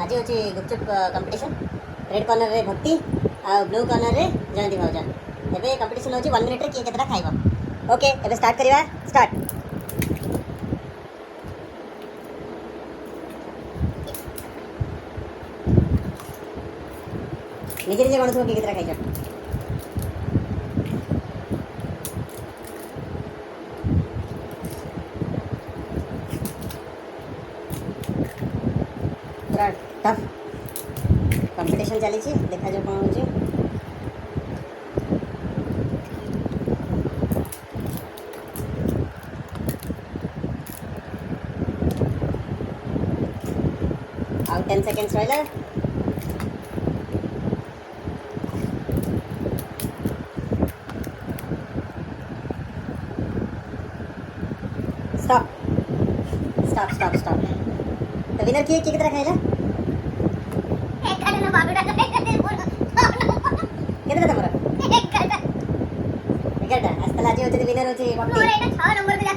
ଆଜି ହେଉଛି gupchup competition. Red କର୍ଣ୍ଣରରେ ଭକ୍ତି ଆଉ ବ୍ଲୁ କର୍ଣ୍ଣରରେ ଜୟନ୍ତୀ ଭାଉଜ। ଏବେ କମ୍ପିଟିସନ୍ ହେଉଛି 1 ମିନିଟ୍ରେ କିଏ କେତେଟା ଖାଇବ। ଓକେ, ଏବେ ଷ୍ଟାର୍ଟ କରିବା। ଷ୍ଟାର୍ଟ। ନିଜେ ନିଜେ ଗଣୁଥିବ କିଏ କେତେଟା ଖାଇଛ। ପୁରା ଟଫ୍ କମ୍ପିଟିସନ୍ ଚାଲିଛି, ଦେଖାଯାଉ କ'ଣ ହେଉଛି। ଆଉ 10 ସେକେଣ୍ଡ ରହିଲା। Stop stop stop stop. तो विनर किए कितना खाएगा? कितना तमरा? 11टा। आज तला आज होते विनर होते 40।